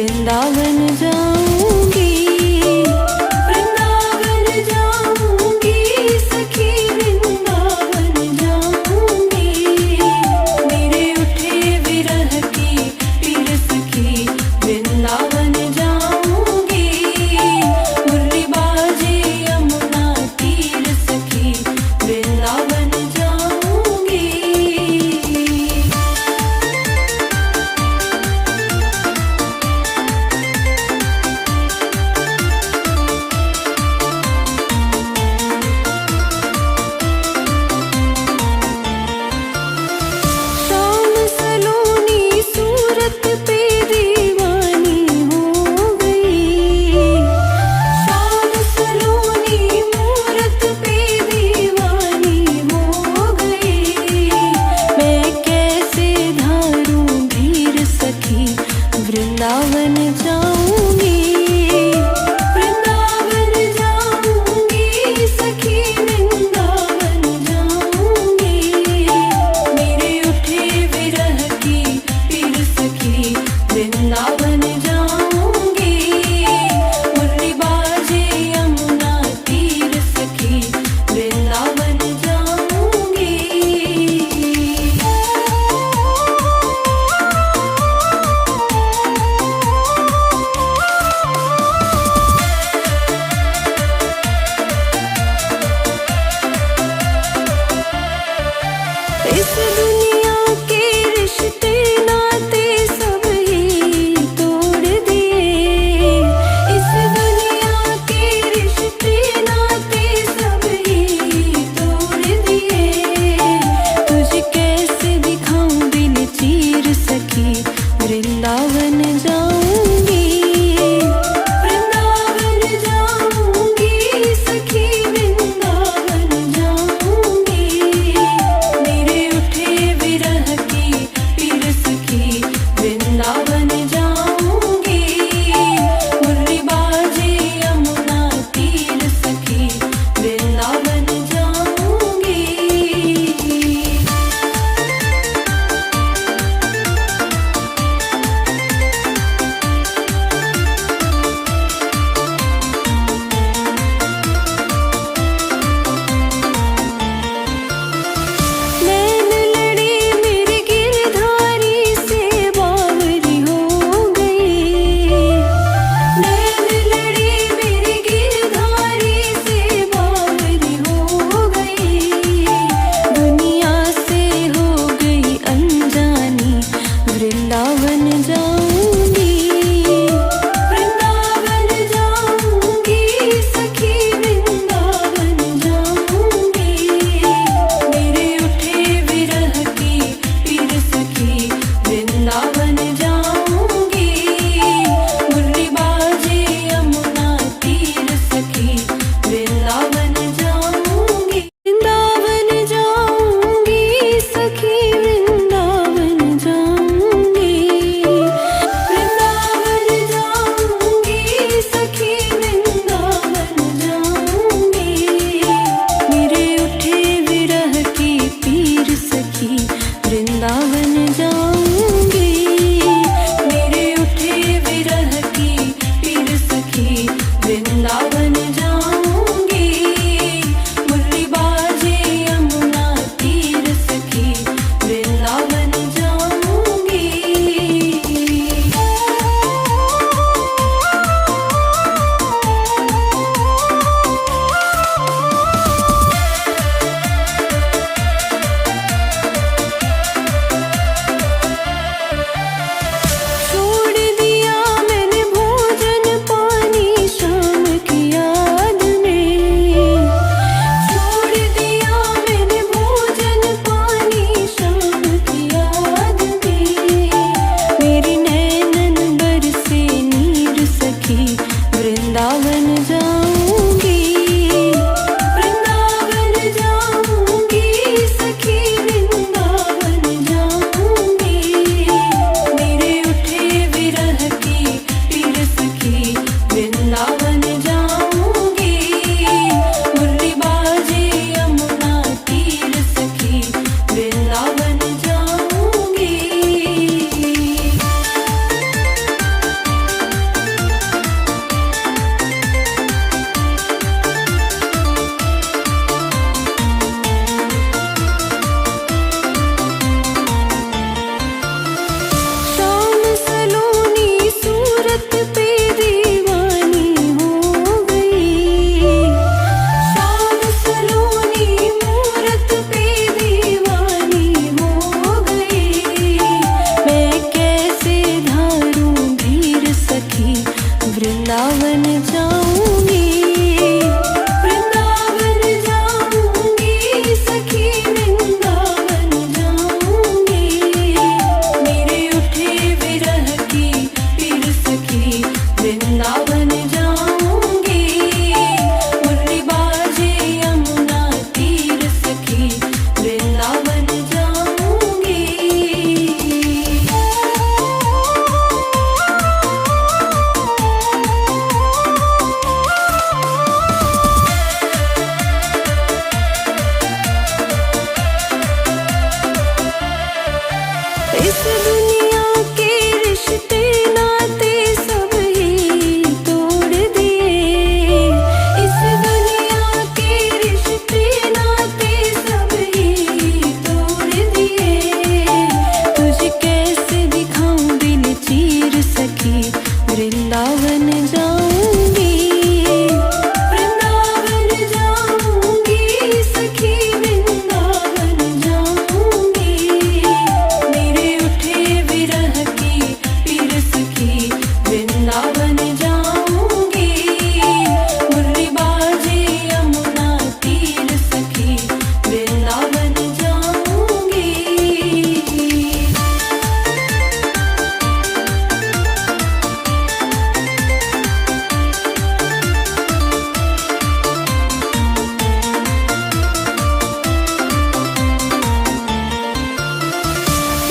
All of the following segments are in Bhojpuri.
वृंदावन जाऊंगी, वृंदावन जाऊंगी सखी, वृंदावन जाऊंगी। मेरे उठे विरह की पीर सखी, वृंदावन जाऊंगी। मुरली बाजे यमुना तीर सखी, वृंदावन जाऊंगी। शाम सलोनी सूरत पे दीवानी हो गई, शाम सलोनी मूरत पे दीवानी हो गई। मैं कैसे धारूं धीर सखी, वृंदावन जाऊंगी, वृंदावन जाऊंगी सखी, वृंदावन जाऊंगी। मेरे उठे विरह की पीर सखी, वृंदावन जाऊंगी। मुरली बाजे यमुना तीर सखी, वृंदावन जाऊंगी। इस दुनिया के रिश्ते नाते सब ही तोड़ दिए, इस दुनिया के रिश्ते नाते सब ही तोड़ दिए। तुझे कैसे दिखाऊं दिल चीर सखी, वृंदावन जाऊंगी, वृंदावन जाऊंगी सखी, वृंदावन जाऊंगी। मेरे उठे विरह की पीर सखी, वृंदावन जाऊंगी। मुरली बाजे यमुना तीर सखी, वृंदावन जाऊंगी। नैन लड़े मेरे गिरधारी से बावरी हो गई, नैन लड़े मेरे गिरधारी से बावरी हो गई। दुनिया से हो गई अनजानी, वृंदावन जाऊंगी, वृंदावन जाऊंगी सखी, वृंदावन जाऊंगी। मेरे उठे विरह की पीर सखी, वृंदावन जाऊंगी। मुरली बाजे यमुना तीर सखी, वृंदावन जाऊंगी। वृंदावन जाऊंगी सखी, वृंदावन जाऊंगी, वृंदावन जाऊंगी सखी, वृंदावन जाऊंगी। मेरे उठे विरह की पीर सखी, वृंदावन जाऊंगी। मेरे उठे विरह की पीर सखी, वृंदावन जाऊंगी। मुरली बाजे यमुना तीर सखी, वृंदावन जाऊंगी। छोड़ दिया मैंने भोजन पानी शाम की याद में, छोड़ दिया मैंने भोजन पानी शाम की याद में। मेरी नैनन बरसे नीर सखी, वृंदावन जाऊंगी, वृंदावन जाऊंगी सखी, वृंदावन जाऊंगी। मेरे उठे विरह की पीर सखी, वृंदावन जाऊंगी। मुरली बाजे यमुना तीर सखी, वृंदावन जाऊंगी। वृंदावन जाऊंगी, वृंदावन जाऊंगी सखी वृंदावन जाऊंगी, मेरे उठे विरह की पीर सखी वृंदावन जाऊंगी, मुरली बाजे यमुना तीर सखी वृंदावन जाऊंगी। इस दुनिया के रिश्ते नाते सब ही तोड़ दिए, इस दुनिया के रिश्ते नाते सब ही तोड़ दिए, तुझे कैसे दिखाऊं दिल चीर सखी वृंदावन जाऊंगी, वृंदावन जाऊंगी सखी वृंदावन जाऊंगी, मेरे उठे विरह की पीर सखी वृंदावन जाऊंगी, मुरली बाजे यमुना तीर सखी वृंदावन जाऊंगी।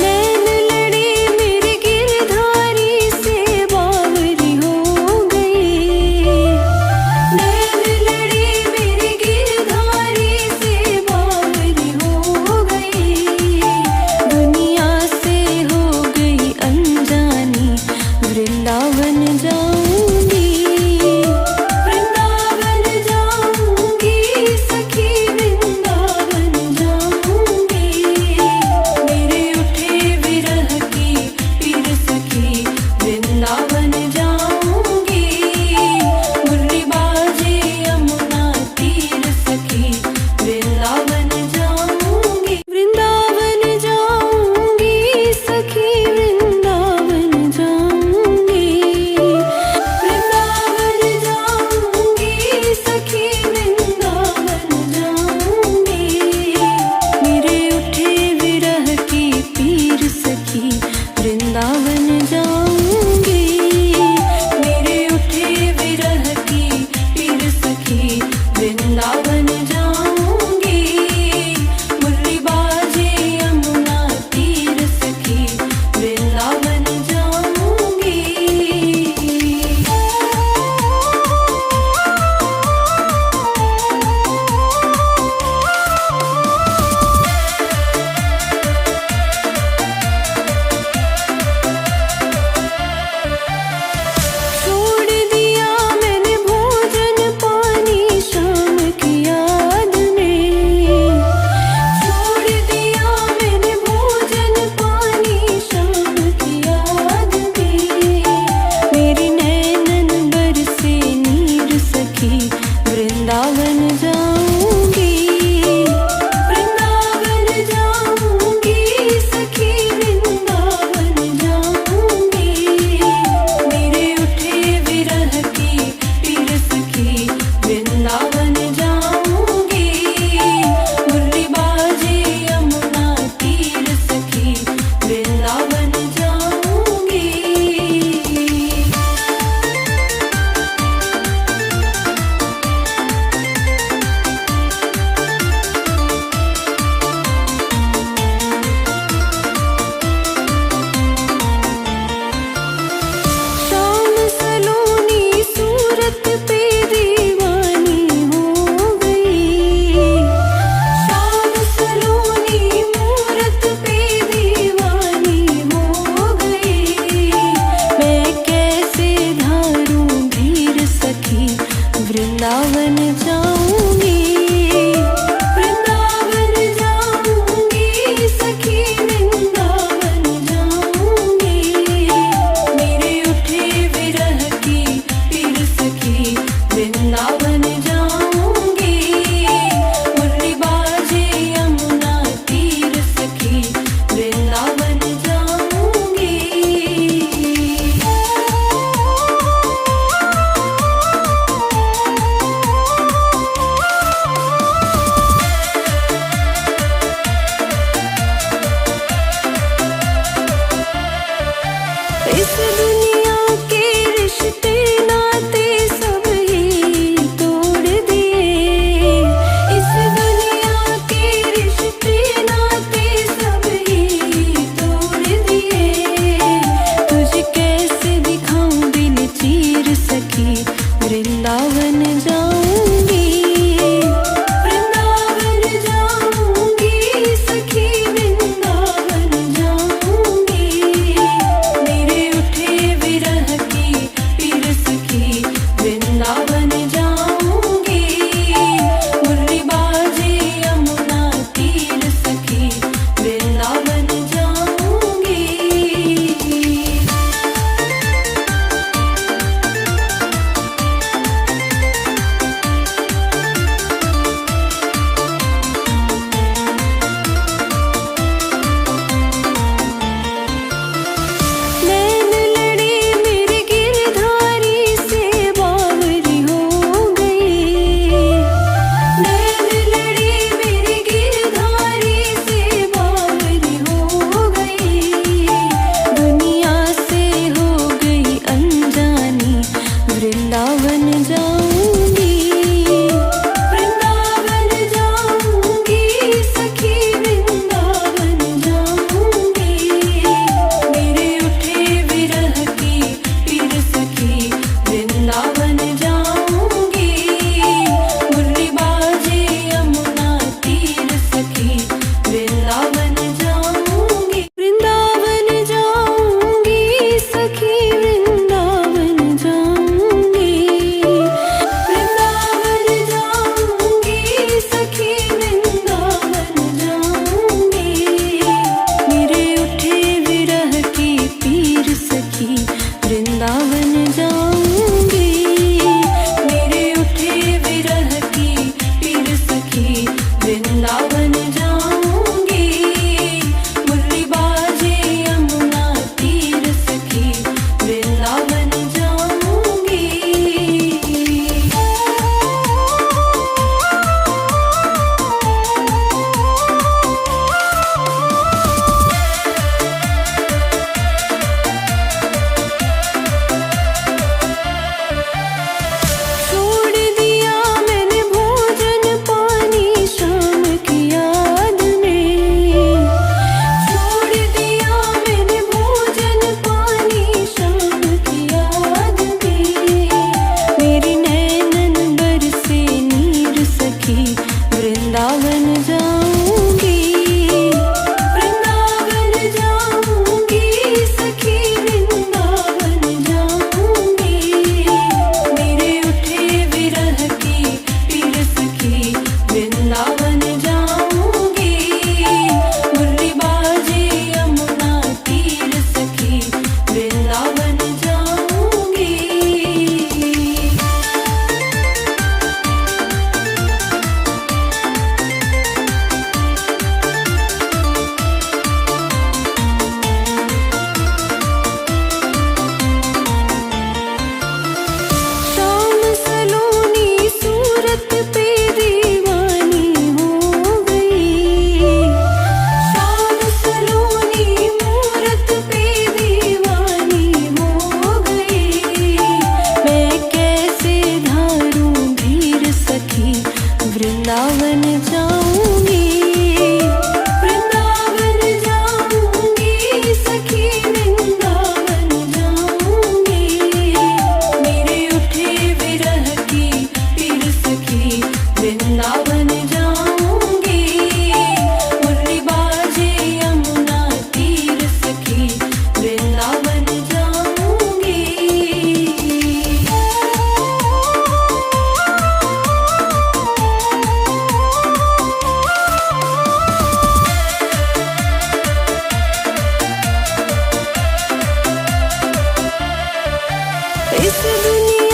नैन लड़ी मेरी गिरधारी से बावरी हो गई, नैन लड़ी मेरी गिरधारी से बावरी हो गई, दुनिया से हो गई अनजानी वृंदावन जाऊंगी, वृंदावन जाऊंगी सखी वृंदावन जाऊंगी, मेरे उठे विरह की पीर सखी वृंदावन जाऊंगी, मुरली बाजे यमुना तीर सखी वृंदावन जाऊंगी, वृंदावन जाऊंगी सखी वृंदावन जाऊंगी, वृंदावन जाऊंगी सखी वृंदावन जाऊंगी, मेरे उठे विरह की पीर सखी वृंदावन जाऊंगी, मेरे उठे विरह की पीर सखी वृंदावन जाऊंगी, मुरली बाजे यमुना तीर सखी वृंदावन जाऊंगी। छोड़ दिया मैंने भोजन पानी शाम की याद में, छोड़ दिया मैंने भोजन पानी शाम की याद में, मेरी नैनन बरसे नीर सखी वृंदावन जाऊंगी, वृंदावन जाऊंगी सखी वृंदावन जाऊंगी, मेरे उठे विरह की पीर सखी वृंदावन जाऊंगी, मुरली बाजे यमुना तीर सखी वृंदावन जाऊंगी। शाम सलोनी सूरत पे दीवानी हो गई, शाम सलोनी मूरत पे दीवानी हो गई, मैं कैसे धारूं धीर सखी वृंदावन जाऊंगी, वृंदावन जाऊंगी सखी वृंदावन जाऊंगी, मेरे उठे विरह की पीर सखी वृंदावन जाऊंगी, मुरली बाजे यमुना तीर सखी वृंदावन जाऊंगी। तीर सखी वृंदावन जाऊंगी। वृंदावन जाऊंगी सखी वृंदावन जाऊंगी। मेरे उठे विरह की पीर सखी वृंदावन जाऊंगी। मुरली बाजे यमुना तीर सखी वृंदावन जाऊंगी। नैन लड़ी मेरे गिरधारी से बावरी हो गई। नैन लड़ी मेरे गिरधारी से बावरी हो गई। दुनिया से हो गई अनजानी वृंदावन जाऊंगी। वृंदावन जाऊंगी सखी वृंदावन जाऊंगी। मेरे उठे विरह की पीर सखी वृंदावन जाऊंगी। मुरली बाजे यमुना तीर सखी वृंदावन जाऊंगी। वृंदावन जाऊंगी सखी वृंदावन जाऊंगी। वृंदावन जाऊंगी सखी वृंदावन जाऊंगी। मेरे उठे विरह की पीर सखी वृंदावन जाऊंगी। मेरे उठे विरह की पीर सखी वृंदावन जाऊंगी। मुरली बाजे यमुना तीर सखी वृंदावन जाऊंगी। छोड़ दिया मैंने भोजन पानी शाम की याद में। छोड़ दिया मैंने भोजन पानी शाम की याद में। मेरी नैनन बरसे नीर सखी वृंदावन जाऊंगी। वृंदावन जाऊंगी सखी वृंदावन जाऊंगी। मेरे उठे विरह की पीर सखी वृंदावन जाऊंगी। मुरली बाजे यमुना तीर सखी वृंदावन जाऊंगी। शाम सलोनी सूरत पे दीवानी हो गई। शाम सलोनी मूरत पे दीवानी हो गई। मैं कैसे धारूं धीर सखी वृंदावन जाऊंगी। वृंदावन जाऊंगी सखी वृंदावन जाऊंगी। मेरे उठे विरह की पीर सखी वृंदावन जाऊंगी। मुरली बाजे यमुना तीर सखी वृंदावन जाऊंगी। इस दुनिया